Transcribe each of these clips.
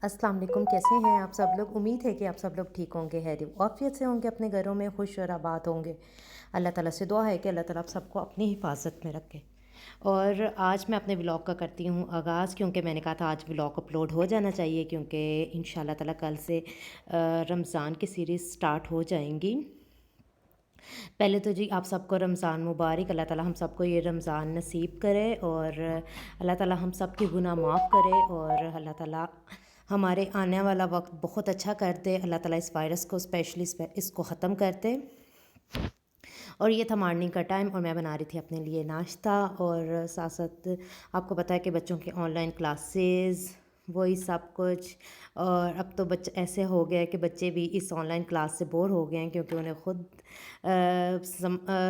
अस्सलाम वालेकुम, कैसे हैं आप सब लोग। उम्मीद है कि आप सब लोग ठीक होंगे, हैरी आफियत से होंगे, अपने घरों में खुश और आबाद होंगे। अल्लाह ताला से दुआ है कि अल्लाह ताला आप सबको अपनी हिफाजत में रखे। और आज मैं अपने व्लॉग का करती हूँ आगाज़, क्योंकि मैंने कहा था आज व्लॉग अपलोड हो जाना चाहिए, क्योंकि इंशाल्लाह ताला कल से रमज़ान की सीरीज़ स्टार्ट हो जाएंगी। पहले तो जी आप सबको रमज़ान मुबारक। अल्लाह ताला हम सबको ये रमज़ान नसीब करे और अल्लाह ताला हम सब की गुनाह माफ़ करे और अल्लाह ताला हमारे आने वाला वक्त बहुत अच्छा कर दे। अल्लाह ताला इस वायरस को स्पेशली इसको ख़त्म कर दे। और ये था मॉर्निंग का टाइम और मैं बना रही थी अपने लिए नाश्ता और साथ साथ आपको पता है कि बच्चों की ऑनलाइन क्लासेस वही सब कुछ। और अब तो बच्चे ऐसे हो गए कि बच्चे भी इस ऑनलाइन क्लास से बोर हो गए हैं, क्योंकि उन्हें ख़ुद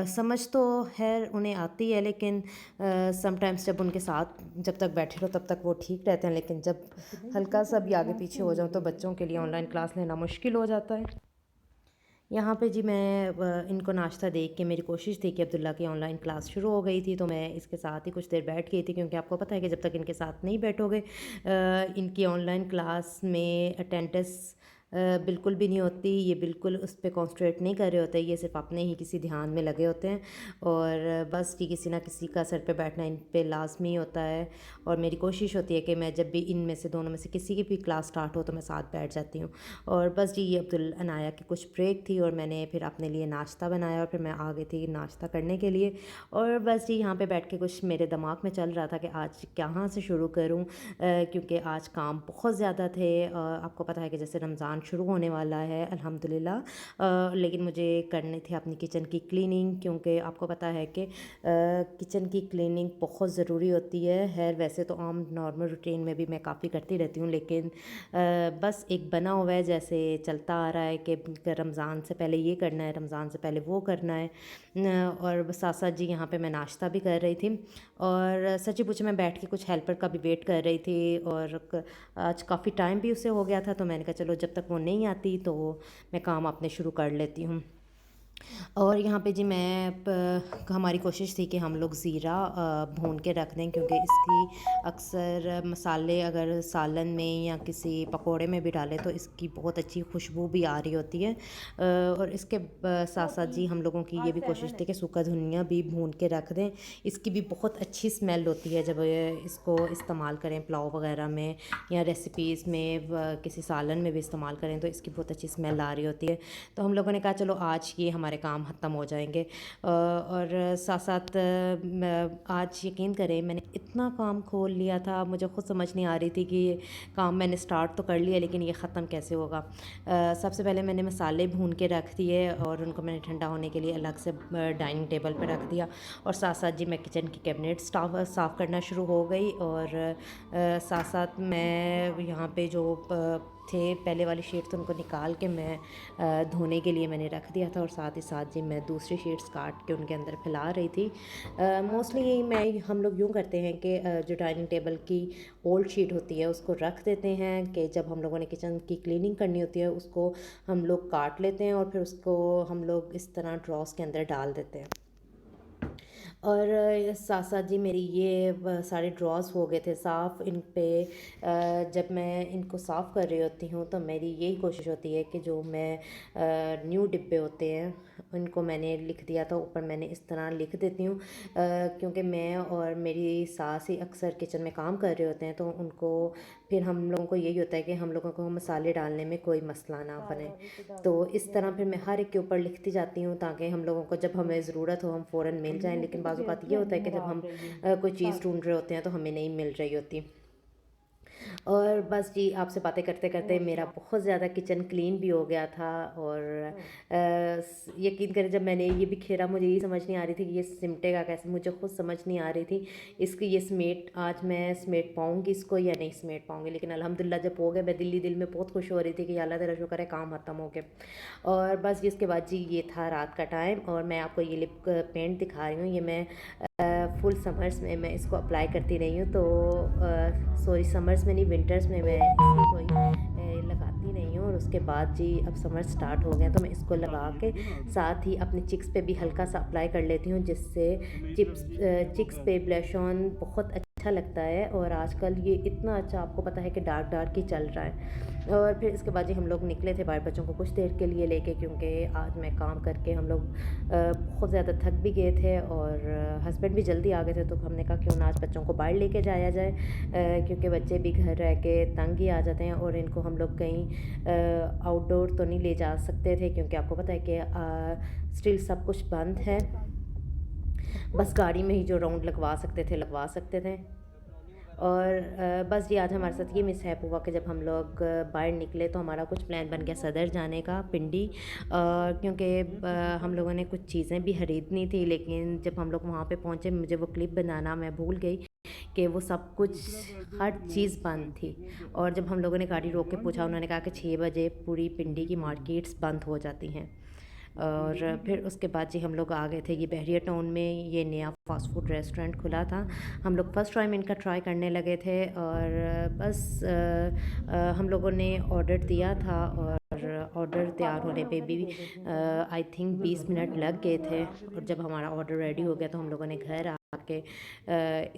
समझ तो है उन्हें आती है, लेकिन समटाइम्स जब उनके साथ जब तक बैठे रहो तब तक वो ठीक रहते हैं, लेकिन जब हल्का सा भी आगे पीछे हो जाऊँ तो बच्चों के लिए ऑनलाइन क्लास लेना मुश्किल हो जाता है। यहाँ पे जी मैं इनको नाश्ता देख के मेरी कोशिश थी कि अब्दुल्ला की ऑनलाइन क्लास शुरू हो गई थी, तो मैं इसके साथ ही कुछ देर बैठ गई थी, क्योंकि आपको पता है कि जब तक इनके साथ नहीं बैठोगे इनकी ऑनलाइन क्लास में अटेंडेंस बिल्कुल भी नहीं होती। ये बिल्कुल उस पर कॉन्सन्ट्रेट नहीं कर रहे होते, ये सिर्फ अपने ही किसी ध्यान में लगे होते हैं और बस कि किसी ना किसी का सर पे बैठना इन पे लाजमी होता है। और मेरी कोशिश होती है कि मैं जब भी इनमें से दोनों में से किसी की भी क्लास स्टार्ट हो तो मैं साथ बैठ जाती हूँ। और बस जी ये अब्दुल अनाया की कुछ ब्रेक थी और मैंने फिर अपने लिए नाश्ता बनाया और फिर मैं आ गई थी नाश्ता करने के लिए। और बस जी यहाँ पे बैठ के कुछ मेरे दिमाग में चल रहा था कि आज कहाँ से शुरू करूँ, क्योंकि आज काम बहुत ज़्यादा थे। आपको पता है कि जैसे रमज़ान शुरू होने वाला है अल्हम्दुलिल्लाह, लेकिन मुझे करनी थी अपनी किचन की क्लीनिंग, क्योंकि आपको पता है कि किचन की क्लीनिंग बहुत ज़रूरी होती है। वैसे तो आम नॉर्मल रूटीन में भी मैं काफ़ी करती रहती हूँ, लेकिन बस एक बना हुआ है जैसे चलता आ रहा है कि रमज़ान से पहले ये करना है, रमज़ान से पहले वो करना है। और साथ साथ जी यहाँ पे मैं नाश्ता भी कर रही थी और सच्ची पूछे मैं बैठ के कुछ हेल्पर का भी वेट कर रही थी और आज काफ़ी टाइम भी उसे हो गया था, तो मैंने कहा चलो जब तक वो नहीं आती तो मैं काम अपने शुरू कर लेती हूँ। और यहाँ पे जी हमारी कोशिश थी कि हम लोग ज़ीरा भून के रख दें, क्योंकि इसकी अक्सर मसाले अगर सालन में या किसी पकोड़े में भी डालें तो इसकी बहुत अच्छी खुशबू भी आ रही होती है। और इसके साथ साथ जी हम लोगों की ये भी कोशिश थी कि सूखा धनिया भी भून के रख दें। इसकी भी बहुत अच्छी स्मेल होती है जब इसको इस्तेमाल करें पुलाव वगैरह में या रेसिपीज़ में, किसी सालन में भी इस्तेमाल करें तो इसकी बहुत अच्छी स्मेल आ रही होती है। तो हम लोगों ने कहा चलो आज ये हमारे काम ख़त्म हो जाएंगे। और साथ साथ आज यकीन करें मैंने इतना काम खोल लिया था, मुझे खुद समझ नहीं आ रही थी कि ये काम मैंने स्टार्ट तो कर लिया लेकिन ये ख़त्म कैसे होगा। सबसे पहले मैंने मसाले भून के रख दिए और उनको मैंने ठंडा होने के लिए अलग से डाइनिंग टेबल पर रख दिया। और साथ साथ जी मैं किचन की कैबिनेट साफ़ करना शुरू हो गई और साथ साथ मैं यहाँ पे जो थे पहले वाली शीट तो उनको निकाल के मैं धोने के लिए मैंने रख दिया था और साथ ही साथ जी मैं दूसरी शीट्स काट के उनके अंदर फैला रही थी। मोस्टली यही हम लोग यूँ करते हैं कि जो डाइनिंग टेबल की ओल्ड शीट होती है उसको रख देते हैं कि जब हम लोगों ने किचन की क्लीनिंग करनी होती है उसको हम लोग काट लेते हैं और फिर उसको हम लोग इस तरह ड्रॉस के अंदर डाल देते हैं। और साथ साथ जी मेरी ये सारे ड्रॉज हो गए थे साफ़। इन पे जब मैं इनको साफ़ कर रही होती हूँ तो मेरी यही कोशिश होती है कि जो मैं न्यू डिब्बे होते हैं उनको मैंने लिख दिया था ऊपर, मैंने इस तरह लिख देती हूँ, क्योंकि मैं और मेरी सास ही अक्सर किचन में काम कर रहे होते हैं तो उनको फिर हम लोगों को यही होता है कि हम लोगों को मसाले डालने में कोई मसला ना बने। तो इस तरह फिर मैं हर एक के ऊपर लिखती जाती हूँ ताकि हम लोगों को जब हमें ज़रूरत हो हम फ़ौरन मिल जाएं। लेकिन बाज़ औक़ात ये होता है कि जब हम कोई चीज़ ढूंढ रहे होते हैं तो हमें नहीं मिल रही होती। और बस जी आपसे बातें करते करते मेरा बहुत ज़्यादा किचन क्लीन भी हो गया था। और यकीन करें जब मैंने ये बिखेरा मुझे ये समझ नहीं आ रही थी कि ये सिमटेगा कैसे, मुझे खुद समझ नहीं आ रही थी इसकी ये समेट आज मैं समेट पाऊँगी इसको या नहीं समेट पाऊँगी। लेकिन अल्हम्दुलिल्लाह जब हो गया मैं दिल में बहुत खुश हो रही थी कि अल्लाह तेरा शुक्र है काम ख़त्म हो गया। और बस इसके बाद जी ये था रात का टाइम और मैं आपको ये लिप पेंट दिखा रही हूँ। ये मैं फुल समर्स में मैं इसको अप्लाई करती रही हूँ, तो सॉरी समर्स में नहीं विंटर्स में मैं इसकी कोई लगाती नहीं हूँ। और उसके बाद जी अब समर स्टार्ट हो गया तो मैं इसको लगा के साथ ही अपने चिक्स पे भी हल्का सा अप्लाई कर लेती हूँ, जिससे चिक्स पे ब्लश ऑन बहुत अच्छा अच्छा लगता है। और आजकल ये इतना अच्छा, आपको पता है कि डार्क डार्क ही चल रहा है। और फिर इसके बाद जी हम लोग निकले थे बाहर बच्चों को कुछ देर के लिए लेके, क्योंकि आज मैं काम करके हम लोग बहुत ज़्यादा थक भी गए थे और हस्बैंड भी जल्दी आ गए थे। तो हमने कहा क्यों ना आज बच्चों को बाहर लेके जाया जाए, क्योंकि बच्चे भी घर रह के तंग ही आ जाते हैं और इनको हम लोग कहीं आउटडोर तो नहीं ले जा सकते थे, क्योंकि आपको पता है कि स्टिल सब कुछ बंद है। बस गाड़ी में ही जो राउंड लगवा सकते थे। और बस जी आज हमारे साथ ये मिसहैप हुआ कि जब हम लोग बाहर निकले तो हमारा कुछ प्लान बन गया सदर जाने का, पिंडी, क्योंकि हम लोगों ने कुछ चीज़ें भी ख़रीदनी थी। लेकिन जब हम लोग वहाँ पे पहुँचे, मुझे वो क्लिप बनाना मैं भूल गई कि वो सब कुछ, हर चीज़ बंद थी। और जब हम लोगों ने गाड़ी रोक के पूछा, उन्होंने कहा कि 6 बजे पूरी पिंडी की मार्केट्स बंद हो जाती हैं। और फिर उसके बाद जी हम लोग आ गए थे ये बहरिया टाउन में, ये नया फ़ास्ट फूड रेस्टोरेंट खुला था। हम लोग फ़र्स्ट टाइम इनका ट्राई करने लगे थे और बस हम लोगों ने ऑर्डर दिया था और ऑर्डर तैयार होने पे भी आई थिंक 20 मिनट लग गए थे। और जब हमारा ऑर्डर रेडी हो गया तो हम लोगों ने घर आके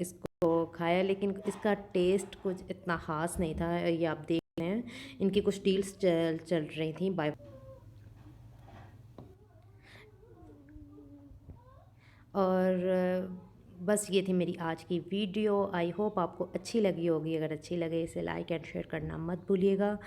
इसको खाया, लेकिन इसका टेस्ट कुछ इतना ख़ास नहीं था। ये आप देख रहे हैं, इनकी कुछ डील्स चल रही थी बाय। और बस ये थी मेरी आज की वीडियो। आई होप आपको अच्छी लगी होगी। अगर अच्छी लगे इसे लाइक एंड शेयर करना मत भूलिएगा।